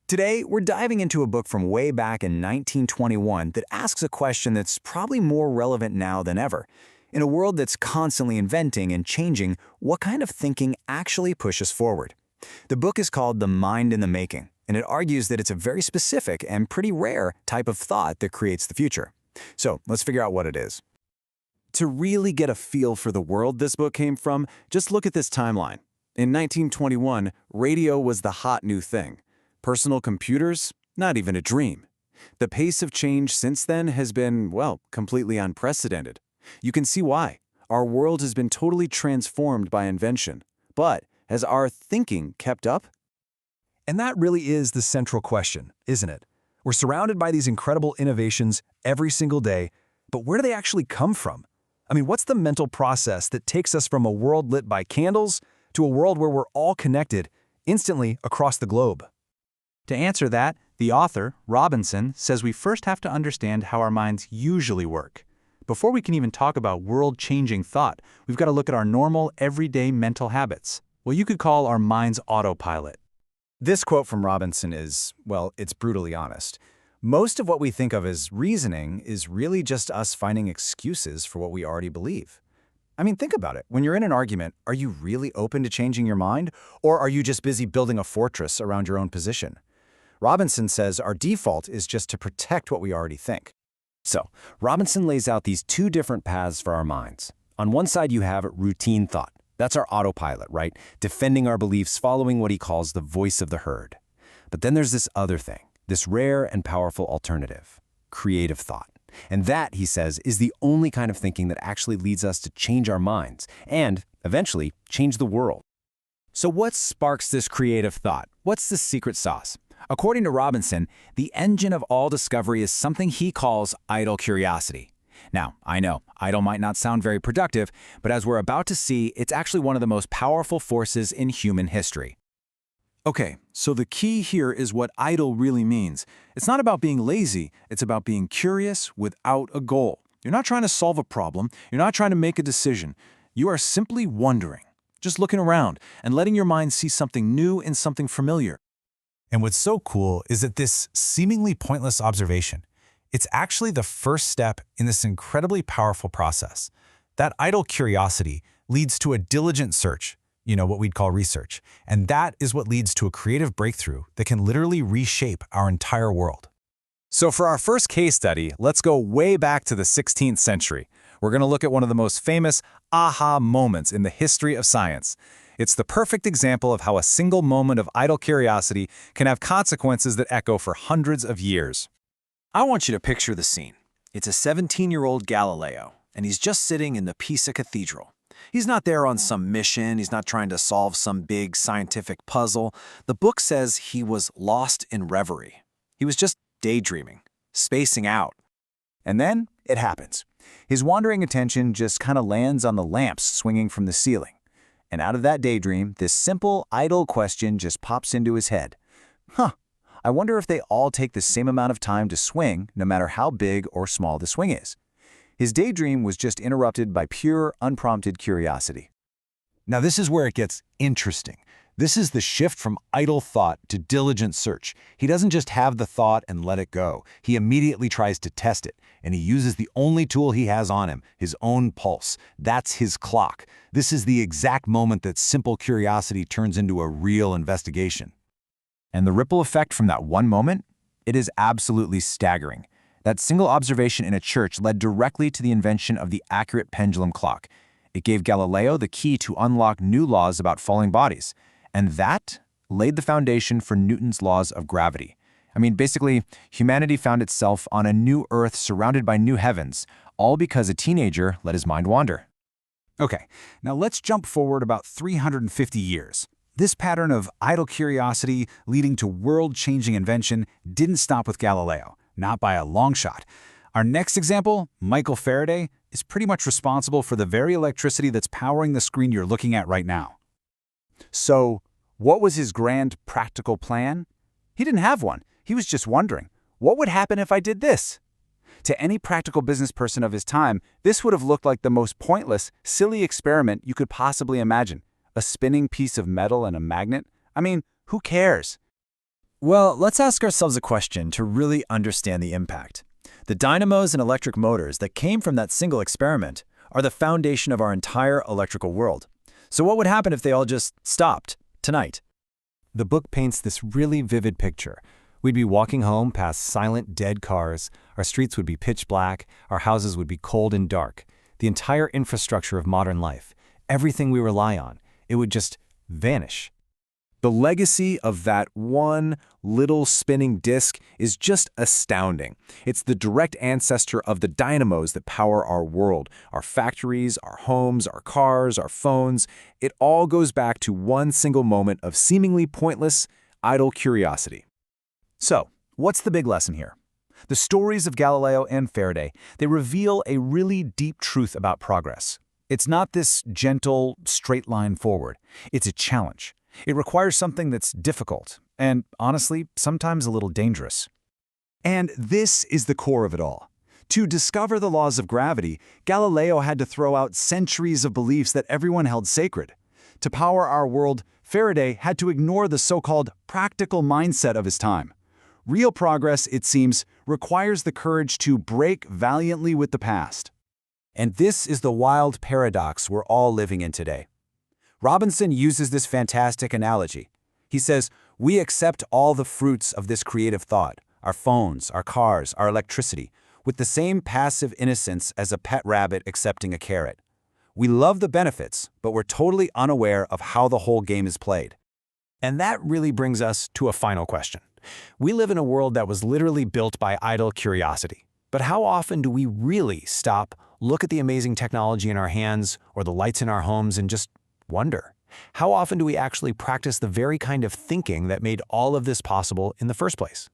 Today, we're diving into a book from way back in 1921 that asks a question that's probably more relevant now than ever. In a world that's constantly inventing and changing, what kind of thinking actually pushes forward? The book is called The Mind in the Making, and it argues that it's a very specific and pretty rare type of thought that creates the future. So let's figure out what it is. To really get a feel for the world this book came from, just look at this timeline. In 1921, radio was the hot new thing. Personal computers? Not even a dream. The pace of change since then has been, well, completely unprecedented. You can see why. Our world has been totally transformed by invention. But has our thinking kept up? And that really is the central question, isn't it? We're surrounded by these incredible innovations every single day, but where do they actually come from? I mean, what's the mental process that takes us from a world lit by candles to a world where we're all connected instantly across the globe? To answer that, the author, Robinson, says we first have to understand how our minds usually work. Before we can even talk about world-changing thought, we've got to look at our normal, everyday mental habits. What you could call our mind's autopilot. This quote from Robinson is, well, it's brutally honest. Most of what we think of as reasoning is really just us finding excuses for what we already believe. I mean, think about it. When you're in an argument, are you really open to changing your mind? Or are you just busy building a fortress around your own position? Robinson says our default is just to protect what we already think. So, Robinson lays out these two different paths for our minds. On one side, you have routine thought. That's our autopilot, right? Defending our beliefs, following what he calls the voice of the herd. But then there's this other thing, this rare and powerful alternative, creative thought. And that, he says, is the only kind of thinking that actually leads us to change our minds and, eventually, change the world. So what sparks this creative thought? What's the secret sauce? According to Robinson, the engine of all discovery is something he calls idle curiosity. Now, I know, idle might not sound very productive, but as we're about to see, it's actually one of the most powerful forces in human history. Okay, so the key here is what idle really means. It's not about being lazy, it's about being curious without a goal. You're not trying to solve a problem, you're not trying to make a decision. You are simply wondering, just looking around and letting your mind see something new and something familiar. And what's so cool is that this seemingly pointless observation, it's actually the first step in this incredibly powerful process. That idle curiosity leads to a diligent search, what we'd call research. And that is what leads to a creative breakthrough that can literally reshape our entire world. So for our first case study, let's go way back to the 16th century. We're going to look at one of the most famous aha moments in the history of science. It's the perfect example of how a single moment of idle curiosity can have consequences that echo for hundreds of years. I want you to picture the scene. It's a 17-year-old Galileo, and he's just sitting in the Pisa Cathedral. He's not there on some mission, he's not trying to solve some big scientific puzzle. The book says he was lost in reverie. He was just daydreaming, spacing out. And then it happens. His wandering attention just kind of lands on the lamps swinging from the ceiling. And out of that daydream, this simple, idle question just pops into his head. I wonder if they all take the same amount of time to swing, no matter how big or small the swing is. His daydream was just interrupted by pure, unprompted curiosity. Now this is where it gets interesting. This is the shift from idle thought to diligent search. He doesn't just have the thought and let it go. He immediately tries to test it, and he uses the only tool he has on him, his own pulse. That's his clock. This is the exact moment that simple curiosity turns into a real investigation. And the ripple effect from that one moment? It is absolutely staggering. That single observation in a church led directly to the invention of the accurate pendulum clock. It gave Galileo the key to unlock new laws about falling bodies. And that laid the foundation for Newton's laws of gravity. I mean, basically, humanity found itself on a new Earth surrounded by new heavens, all because a teenager let his mind wander. Okay, now let's jump forward about 350 years. This pattern of idle curiosity leading to world-changing invention didn't stop with Galileo, not by a long shot. Our next example, Michael Faraday, is pretty much responsible for the very electricity that's powering the screen you're looking at right now. So, what was his grand practical plan? He didn't have one. He was just wondering, what would happen if I did this? To any practical business person of his time, this would have looked like the most pointless, silly experiment you could possibly imagine. A spinning piece of metal and a magnet? I mean, who cares? Well, let's ask ourselves a question to really understand the impact. The dynamos and electric motors that came from that single experiment are the foundation of our entire electrical world. So what would happen if they all just stopped tonight? The book paints this really vivid picture. We'd be walking home past silent, dead cars, our streets would be pitch black, our houses would be cold and dark. The entire infrastructure of modern life, everything we rely on, it would just vanish. The legacy of that one little spinning disk is just astounding. It's the direct ancestor of the dynamos that power our world, our factories, our homes, our cars, our phones. It all goes back to one single moment of seemingly pointless, idle curiosity. So, what's the big lesson here? The stories of Galileo and Faraday, they reveal a really deep truth about progress. It's not this gentle, straight line forward. It's a challenge. It requires something that's difficult and, honestly, sometimes a little dangerous. And this is the core of it all. To discover the laws of gravity, Galileo had to throw out centuries of beliefs that everyone held sacred. To power our world, Faraday had to ignore the so-called practical mindset of his time. Real progress, it seems, requires the courage to break valiantly with the past. And this is the wild paradox we're all living in today. Robinson uses this fantastic analogy. He says, we accept all the fruits of this creative thought, our phones, our cars, our electricity, with the same passive innocence as a pet rabbit accepting a carrot. We love the benefits, but we're totally unaware of how the whole game is played. And that really brings us to a final question. We live in a world that was literally built by idle curiosity. But how often do we really stop, look at the amazing technology in our hands or the lights in our homes and just wonder? How often do we actually practice the very kind of thinking that made all of this possible in the first place?